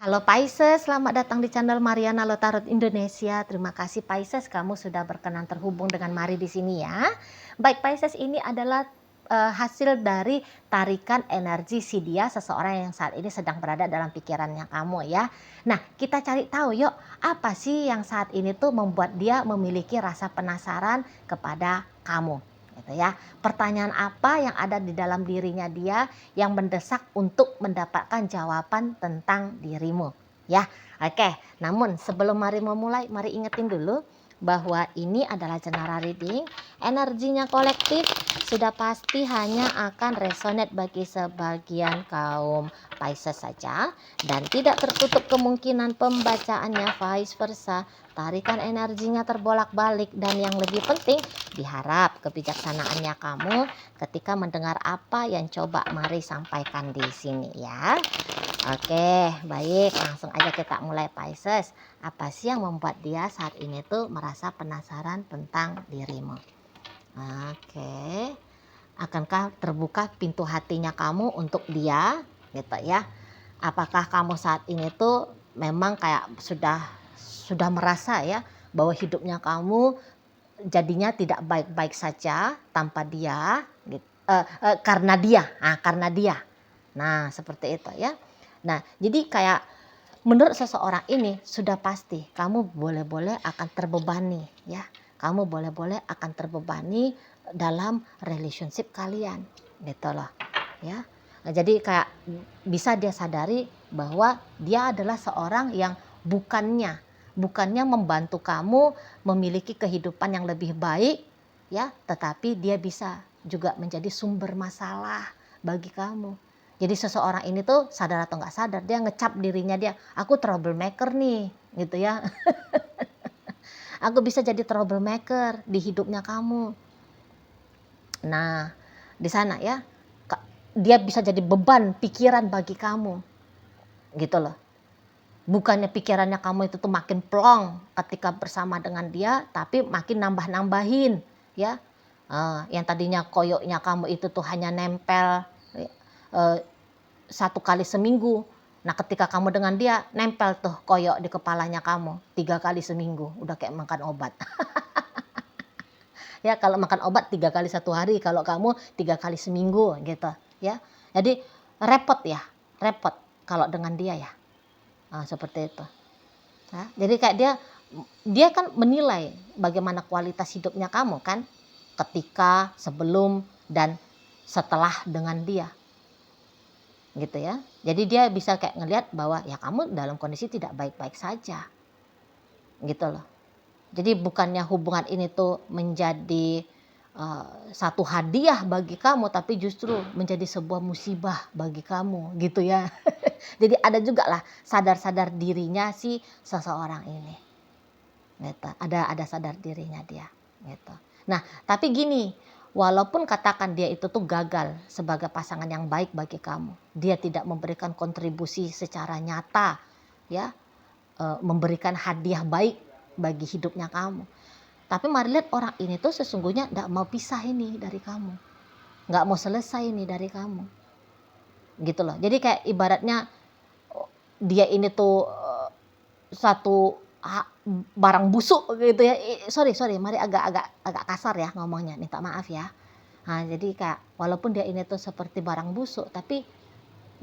Halo Pisces, selamat datang di channel Mariana Lotarot Indonesia. Terima kasih Pisces, kamu sudah berkenan terhubung dengan Mari di sini ya. Baik Pisces, ini adalah hasil dari tarikan energi si dia, seseorang yang saat ini sedang berada dalam pikirannya kamu ya. Nah, kita cari tahu yuk, apa sih yang saat ini tuh membuat dia memiliki rasa penasaran kepada kamu, gitu ya. Pertanyaan apa yang ada di dalam dirinya dia yang mendesak untuk mendapatkan jawaban tentang dirimu ya. Oke, namun sebelum mari memulai, mari ingetin dulu bahwa ini adalah general reading, energinya kolektif, sudah pasti hanya akan resonate bagi sebagian kaum Pisces saja dan tidak tertutup kemungkinan pembacaannya vice versa. Tarikan energinya terbolak-balik dan yang lebih penting diharap kebijaksanaannya kamu ketika mendengar apa yang coba Mari sampaikan di sini ya. Oke, baik, langsung aja kita mulai Pisces. Apa sih yang membuat dia saat ini tuh merasa penasaran tentang dirimu? Oke, akankah terbuka pintu hatinya kamu untuk dia gitu ya? Apakah kamu saat ini tuh memang kayak sudah merasa ya bahwa hidupnya kamu jadinya tidak baik-baik saja tanpa dia gitu, karena dia. Nah, seperti itu ya. Nah, jadi kayak menurut seseorang ini sudah pasti kamu boleh-boleh akan terbebani ya. Kamu boleh-boleh akan terbebani dalam relationship kalian gitu loh ya. Nah, jadi kayak bisa dia sadari bahwa dia adalah seorang yang bukannya membantu kamu memiliki kehidupan yang lebih baik ya, tetapi dia bisa juga menjadi sumber masalah bagi kamu. Jadi seseorang ini tuh sadar atau nggak sadar dia ngecap dirinya dia, aku troublemaker nih gitu ya. Aku bisa jadi troublemaker di hidupnya kamu. Nah, di sana ya, dia bisa jadi beban pikiran bagi kamu gitu loh. Bukannya pikirannya kamu itu tuh makin plong ketika bersama dengan dia, tapi makin nambah-nambahin ya. Yang tadinya koyoknya kamu itu tuh hanya nempel 1 kali seminggu. Nah, ketika kamu dengan dia, nempel tuh koyok di kepalanya kamu 3 kali seminggu, udah kayak makan obat. Ya, kalau makan obat 3 kali 1 hari, kalau kamu 3 kali seminggu gitu ya. Jadi repot kalau dengan dia ya. Seperti itu. Nah, jadi kayak dia kan menilai bagaimana kualitas hidupnya kamu kan ketika, sebelum, dan setelah dengan dia gitu ya. Jadi dia bisa kayak ngelihat bahwa ya kamu dalam kondisi tidak baik-baik saja gitu loh. Jadi bukannya hubungan ini tuh menjadi satu hadiah bagi kamu, tapi justru menjadi sebuah musibah bagi kamu gitu ya. Jadi ada juga lah sadar-sadar dirinya si seseorang ini gitu. Ada sadar dirinya dia gitu. Nah, tapi gini, walaupun katakan dia itu tuh gagal sebagai pasangan yang baik bagi kamu, dia tidak memberikan kontribusi secara nyata ya, memberikan hadiah baik bagi hidupnya kamu. Tapi mari lihat, orang ini tuh sesungguhnya tidak mau pisah ini dari kamu, nggak mau selesai ini dari kamu gitu loh. Jadi kayak ibaratnya dia ini tuh satu barang busuk gitu ya. Sorry, mari agak kasar ya ngomongnya, minta maaf ya. Nah, jadi kayak walaupun dia ini tuh seperti barang busuk, tapi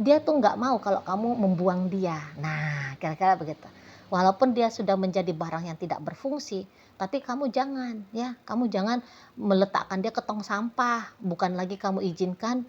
dia tuh nggak mau kalau kamu membuang dia. Nah, kira-kira begitu. Walaupun dia sudah menjadi barang yang tidak berfungsi, tapi kamu jangan meletakkan dia ke tong sampah. Bukan lagi kamu izinkan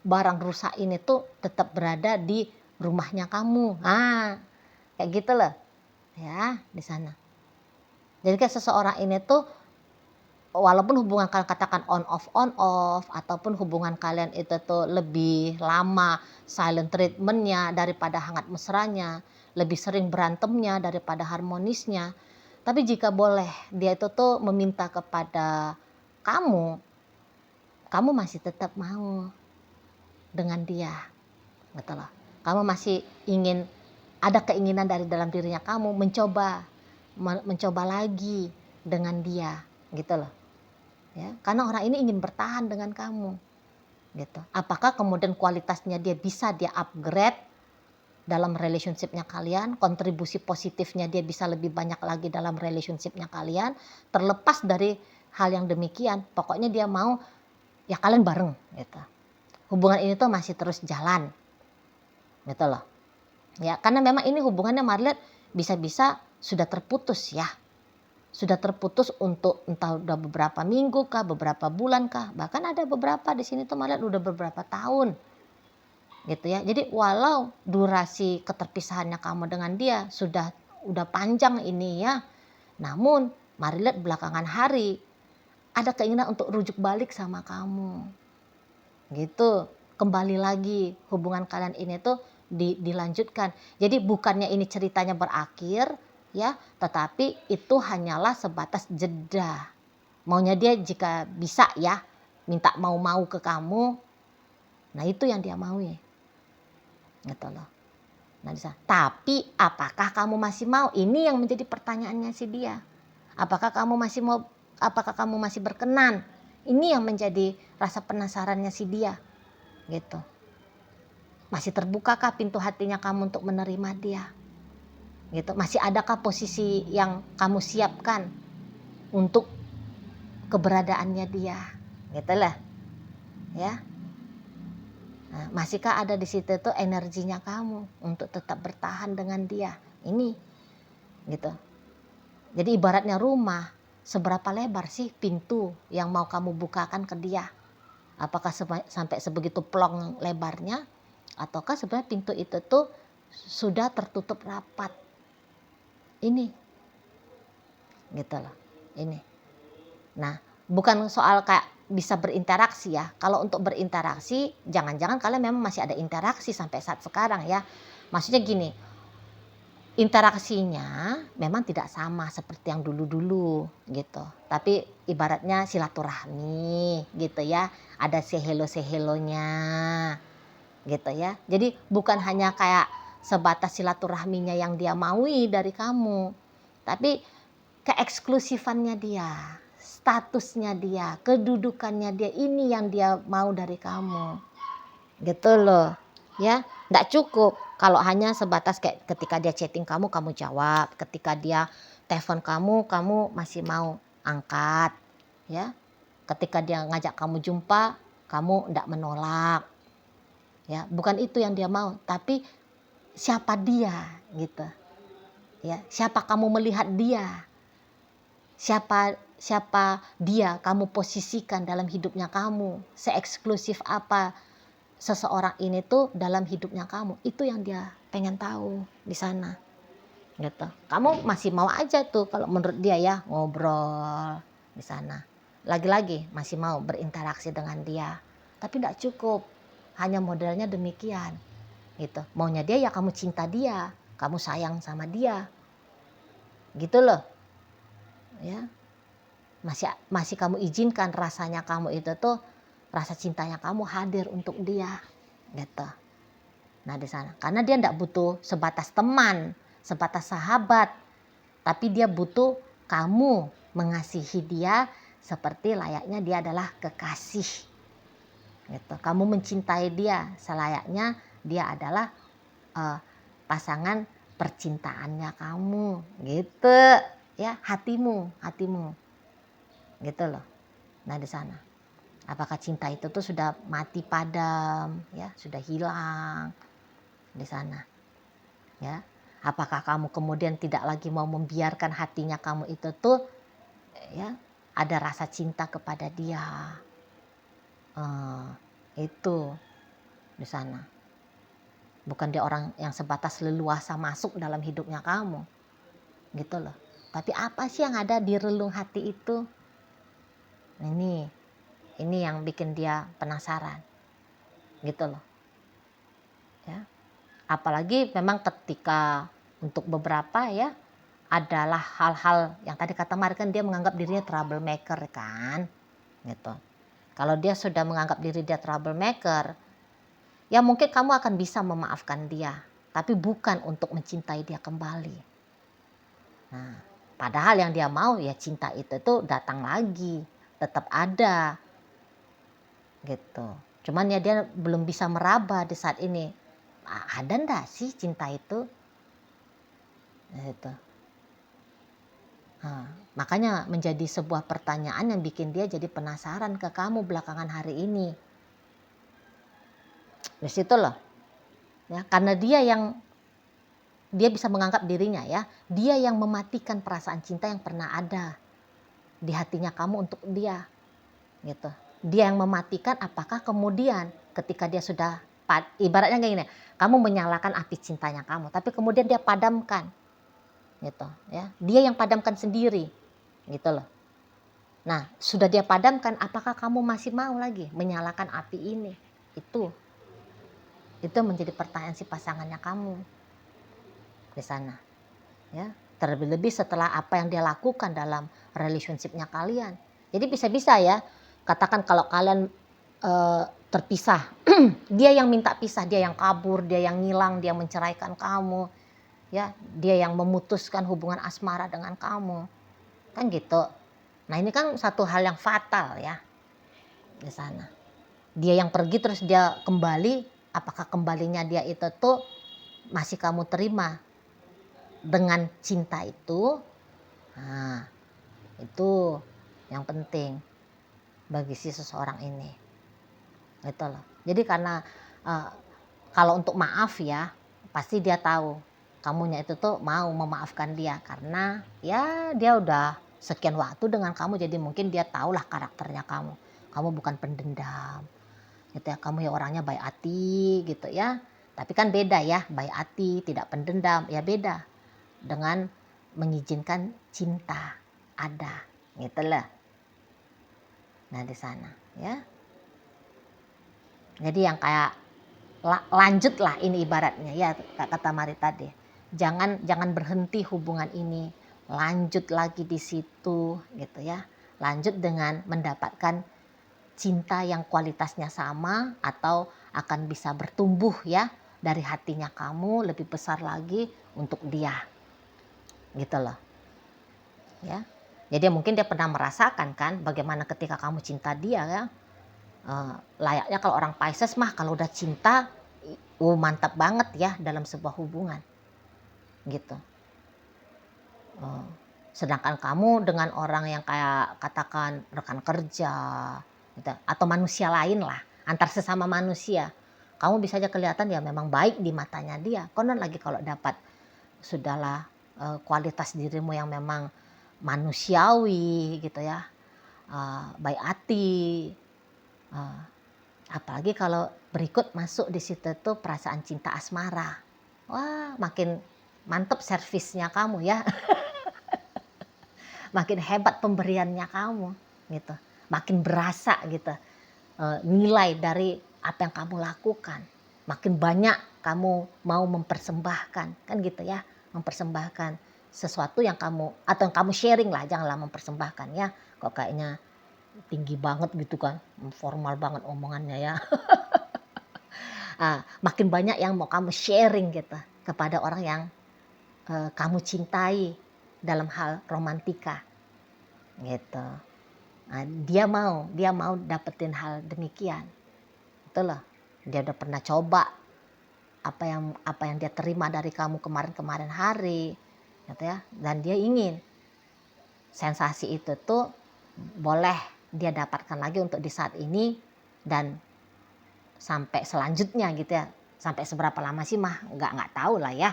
barang rusak ini tuh tetap berada di rumahnya kamu. Kayak gitu loh ya di sana. Jadi kayak seseorang ini tuh walaupun hubungan kalian katakan on off ataupun hubungan kalian itu tuh lebih lama silent treatmentnya daripada hangat mesranya, lebih sering berantemnya daripada harmonisnya, tapi jika boleh dia itu tuh meminta kepada kamu, kamu masih tetap mau dengan dia gitu loh. Kamu masih ingin, ada keinginan dari dalam dirinya kamu mencoba lagi dengan dia gitu loh ya, karena orang ini ingin bertahan dengan kamu gitu. Apakah kemudian kualitasnya dia bisa dia upgrade dalam relationship-nya kalian, kontribusi positifnya dia bisa lebih banyak lagi dalam relationship-nya kalian, terlepas dari hal yang demikian, pokoknya dia mau ya kalian bareng gitu. Hubungan ini tuh masih terus jalan gitu loh. Ya, karena memang ini hubungannya Marliat bisa-bisa sudah terputus ya. Sudah terputus untuk entah udah beberapa minggu kah, beberapa bulan kah, bahkan ada beberapa di sini tuh Marliat udah beberapa tahun. Gitu ya. Jadi walau durasi keterpisahannya kamu dengan dia udah panjang ini ya. Namun Marliat belakangan hari ada keinginan untuk rujuk balik sama kamu. Gitu. Kembali lagi hubungan kalian ini tuh dilanjutkan. Jadi bukannya ini ceritanya berakhir ya, tetapi itu hanyalah sebatas jeda. Maunya dia jika bisa ya, minta mau ke kamu. Nah, itu yang dia mau ya. Gitu loh. Nah, tapi apakah kamu masih mau? Ini yang menjadi pertanyaannya si dia. Apakah kamu masih berkenan? Ini yang menjadi rasa penasarannya si dia. Gitu. Masih terbukakah pintu hatinya kamu untuk menerima dia? Gitu. Masih adakah posisi yang kamu siapkan untuk keberadaannya dia? Gitulah. Ya. Nah, masihkah ada di situ tuh energinya kamu untuk tetap bertahan dengan dia? Ini gitu. Jadi ibaratnya rumah, seberapa lebar sih pintu yang mau kamu bukakan ke dia? Apakah sampai sebegitu plong lebarnya, ataukah sebenarnya pintu itu tuh sudah tertutup rapat? Ini gitu loh. Ini. Nah, bukan soal kayak bisa berinteraksi ya. Kalau untuk berinteraksi, jangan-jangan kalian memang masih ada interaksi sampai saat sekarang ya. Maksudnya gini, interaksinya memang tidak sama seperti yang dulu-dulu gitu. Tapi ibaratnya silaturahmi gitu ya. Ada sehelo-sehelonya gitu ya. Jadi bukan hanya kayak sebatas silaturahminya yang dia maui dari kamu. Tapi keeksklusifannya dia, statusnya dia, kedudukannya dia, ini yang dia mau dari kamu. Gitu loh. Ya, enggak cukup kalau hanya sebatas kayak ketika dia chatting kamu jawab, ketika dia telepon kamu masih mau angkat, ya. Ketika dia ngajak kamu jumpa, kamu enggak menolak. Ya, bukan itu yang dia mau, tapi siapa dia gitu. Ya, siapa kamu melihat dia? Siapa dia kamu posisikan dalam hidupnya kamu, seeksklusif apa seseorang ini tuh dalam hidupnya kamu. Itu yang dia pengen tahu di sana gitu. Kamu masih mau aja tuh kalau menurut dia ya ngobrol di sana, lagi-lagi masih mau berinteraksi dengan dia, tapi tidak cukup hanya modelnya demikian gitu. Maunya dia ya kamu cinta dia, kamu sayang sama dia gitu loh ya. Masih kamu izinkan rasanya kamu itu tuh, rasa cintanya kamu hadir untuk dia gitu. Nah di sana karena dia enggak butuh sebatas teman, sebatas sahabat, tapi dia butuh kamu mengasihi dia seperti layaknya dia adalah kekasih gitu. Kamu mencintai dia selayaknya dia adalah pasangan percintaannya kamu gitu ya, hatimu gitu loh. Nah di sana apakah cinta itu tuh sudah mati padam ya, sudah hilang di sana ya? Apakah kamu kemudian tidak lagi mau membiarkan hatinya kamu itu tuh ya ada rasa cinta kepada dia? Itu di sana. Bukan dia orang yang sebatas leluasa masuk dalam hidupnya kamu gitu loh. Tapi apa sih yang ada di relung hati itu? Ini yang bikin dia penasaran gitu loh ya. Apalagi memang ketika untuk beberapa ya adalah hal-hal yang tadi kata Mari kan dia menganggap dirinya troublemaker kan gitu. Kalau dia sudah menganggap diri dia troublemaker, ya mungkin kamu akan bisa memaafkan dia, tapi bukan untuk mencintai dia kembali. Nah, padahal yang dia mau ya cinta itu tuh datang lagi, tetap ada gitu. Cuman ya dia belum bisa meraba di saat ini ada ndak sih cinta itu? Gitu. Makanya menjadi sebuah pertanyaan yang bikin dia jadi penasaran ke kamu belakangan hari ini. Di situ loh, ya, karena dia bisa menganggap dirinya, ya, dia yang mematikan perasaan cinta yang pernah ada di hatinya kamu untuk dia, gitu. Dia yang mematikan. Apakah kemudian ketika dia sudah, ibaratnya kayak gini, kamu menyalakan api cintanya kamu, tapi kemudian dia padamkan, gitu, ya, dia yang padamkan sendiri, gitu loh. Nah, sudah dia padamkan, apakah kamu masih mau lagi menyalakan api ini? Itu menjadi pertanyaan si pasangannya kamu di sana, ya. Terlebih-lebih setelah apa yang dia lakukan dalam relationship-nya kalian. Jadi bisa-bisa, ya, katakan kalau kalian terpisah, dia yang minta pisah, dia yang kabur, dia yang ngilang, dia menceraikan kamu, ya, dia yang memutuskan hubungan asmara dengan kamu, kan gitu. Nah, ini kan satu hal yang fatal, ya, di sana. Dia yang pergi terus dia kembali, apakah kembalinya dia itu tuh masih kamu terima dengan cinta itu? Nah, itu yang penting bagi si seseorang ini. Gitu loh. Jadi karena kalau untuk maaf, ya, pasti dia tahu kamunya itu tuh mau memaafkan dia karena ya dia udah sekian waktu dengan kamu, jadi mungkin dia tahulah karakternya kamu. Kamu bukan pendendam, gitu ya. Kamu ya orangnya baik hati, gitu ya. Tapi kan beda, ya, baik hati tidak pendendam, ya beda dengan mengizinkan cinta ada, gitu lah. Nah, di sana, ya. Jadi yang kayak lanjut lah ini ibaratnya, ya, kata Mari tadi. Jangan berhenti hubungan ini, lanjut lagi di situ, gitu ya. Lanjut dengan mendapatkan cinta yang kualitasnya sama atau akan bisa bertumbuh, ya, dari hatinya kamu lebih besar lagi untuk dia, gitu loh, ya. Jadi mungkin dia pernah merasakan kan bagaimana ketika kamu cinta dia, ya. Layaknya kalau orang Pisces mah kalau udah cinta, mantap banget, ya, dalam sebuah hubungan, gitu. Sedangkan kamu dengan orang yang kayak katakan rekan kerja, gitu, atau manusia lain lah, antar sesama manusia, kamu bisa aja kelihatan ya memang baik di matanya dia. Konon lagi kalau dapat sudahlah kualitas dirimu yang memang manusiawi, gitu ya, baik hati, apalagi kalau berikut masuk di situ tuh perasaan cinta asmara. Wah, makin mantep servisnya kamu, ya. Makin hebat pemberiannya kamu, gitu. Makin berasa, gitu, nilai dari apa yang kamu lakukan. Makin banyak kamu mau mempersembahkan, kan gitu, ya. Mempersembahkan sesuatu yang kamu, atau yang kamu sharing lah, janganlah mempersembahkan, ya. Kok kayaknya tinggi banget gitu kan, formal banget omongannya, ya. Makin banyak yang mau kamu sharing, gitu, kepada orang yang kamu cintai dalam hal romantika, gitu. Dia mau dapetin hal demikian, itu loh. Dia udah pernah coba apa yang dia terima dari kamu kemarin hari, gitu ya. Dan dia ingin sensasi itu tuh boleh dia dapatkan lagi untuk di saat ini dan sampai selanjutnya, gitu ya. Sampai seberapa lama sih mah nggak tahu lah, ya.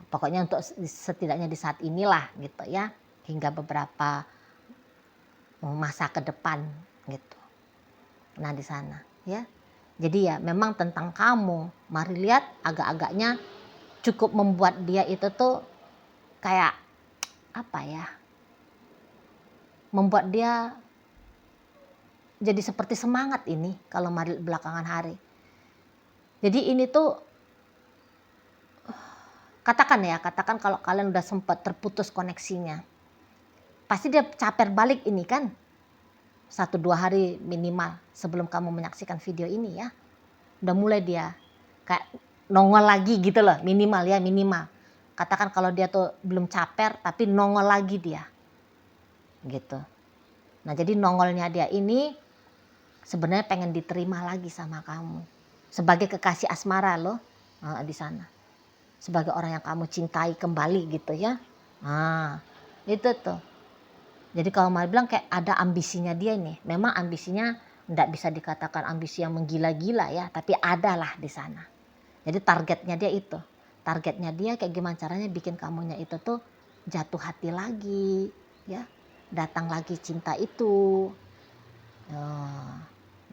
Pokoknya untuk setidaknya di saat inilah, gitu ya, hingga beberapa masa ke depan, gitu. Nah, di sana, ya. Jadi ya memang tentang kamu. Mari lihat agak-agaknya cukup membuat dia itu tuh kayak apa ya? Membuat dia jadi seperti semangat ini kalau Mari belakangan hari. Jadi ini tuh katakan kalau kalian udah sempat terputus koneksinya. Pasti dia caper balik ini kan. 1-2 hari minimal sebelum kamu menyaksikan video ini, ya. Udah mulai dia kayak nongol lagi, gitu loh, minimal, ya, minimal. Katakan kalau dia tuh belum caper tapi nongol lagi dia, gitu. Nah, jadi nongolnya dia ini sebenarnya pengen diterima lagi sama kamu sebagai kekasih asmara loh. di sana. Sebagai orang yang kamu cintai kembali gitu ya. Itu tuh. Jadi kalau Mari bilang kayak ada ambisinya dia nih. Memang ambisinya enggak bisa dikatakan ambisi yang menggila-gila ya, tapi ada lah di sana. Jadi targetnya dia itu. Targetnya dia kayak gimana caranya bikin kamunya itu tuh jatuh hati lagi, ya. Datang lagi cinta itu.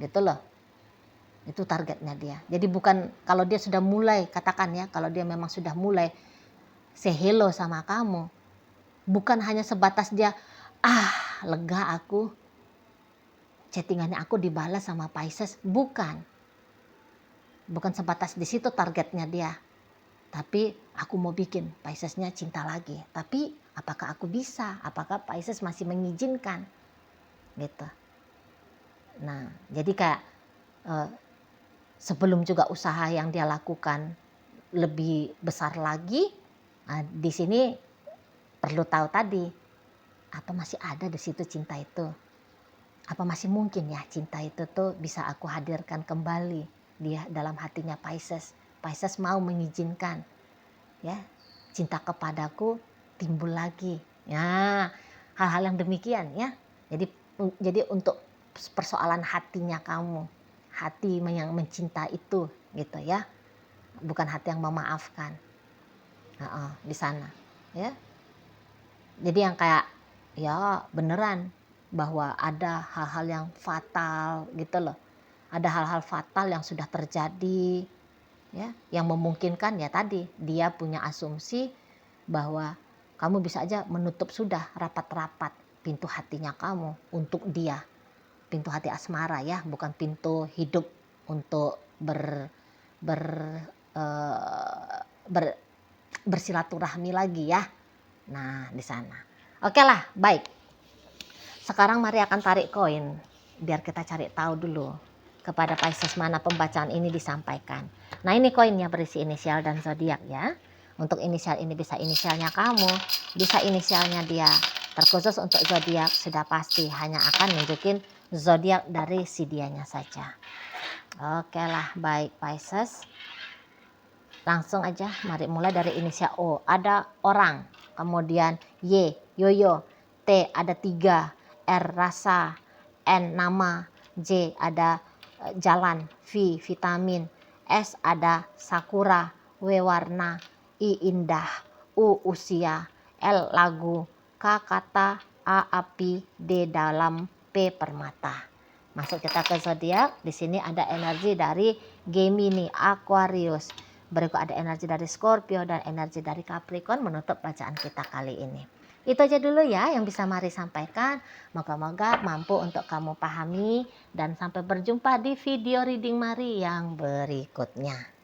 Gitu loh. Itu targetnya dia. Jadi bukan kalau dia sudah mulai, katakan ya, kalau dia memang sudah mulai say hello sama kamu, bukan hanya sebatas dia, lega aku, chattingannya aku dibalas sama Pisces, bukan sebatas di situ targetnya dia. Tapi aku mau bikin Piscesnya cinta lagi. Tapi apakah aku bisa? Apakah Pisces masih mengizinkan? Gitu. Nah, jadi kayak sebelum juga usaha yang dia lakukan lebih besar lagi, di sini perlu tahu tadi, apa masih ada di situ cinta itu? Apa masih mungkin ya cinta itu tuh bisa aku hadirkan kembali dia dalam hatinya Pisces? Pisces mau mengizinkan ya cinta kepadaku timbul lagi. Ya, hal-hal yang demikian ya. Jadi untuk persoalan hatinya kamu, hati yang mencinta itu gitu ya. Bukan hati yang memaafkan. Di sana ya. Jadi yang kayak ya beneran bahwa ada hal-hal yang fatal gitu loh. Ada hal-hal fatal yang sudah terjadi ya, yang memungkinkan ya tadi dia punya asumsi bahwa kamu bisa aja menutup sudah rapat-rapat pintu hatinya kamu untuk dia. Pintu hati asmara ya, bukan pintu hidup untuk bersilaturahmi lagi ya. Nah, di sana. Oke lah, baik. Sekarang Mari akan tarik koin biar kita cari tahu dulu kepada Pisces mana pembacaan ini disampaikan. Nah, ini koinnya berisi inisial dan zodiak ya. Untuk inisial ini bisa inisialnya kamu, bisa inisialnya dia. Terkhusus untuk zodiak sudah pasti hanya akan nunjukin zodiak dari si dianya saja. Oke lah, baik Pisces. Langsung aja mari mulai dari inisial O. Ada orang, kemudian Y, yoyo, T ada 3, R rasa, N nama, J ada jalan, V vitamin, S ada sakura, W warna, I indah, U usia, L lagu, K kata, A api, D dalam, P permata. Masuk kita ke zodiak. Di sini ada energi dari Gemini, Aquarius. Berikut ada energi dari Scorpio dan energi dari Capricorn menutup bacaan kita kali ini. Itu aja dulu ya yang bisa Mari sampaikan. Moga-moga mampu untuk kamu pahami dan sampai berjumpa di video reading Mari yang berikutnya.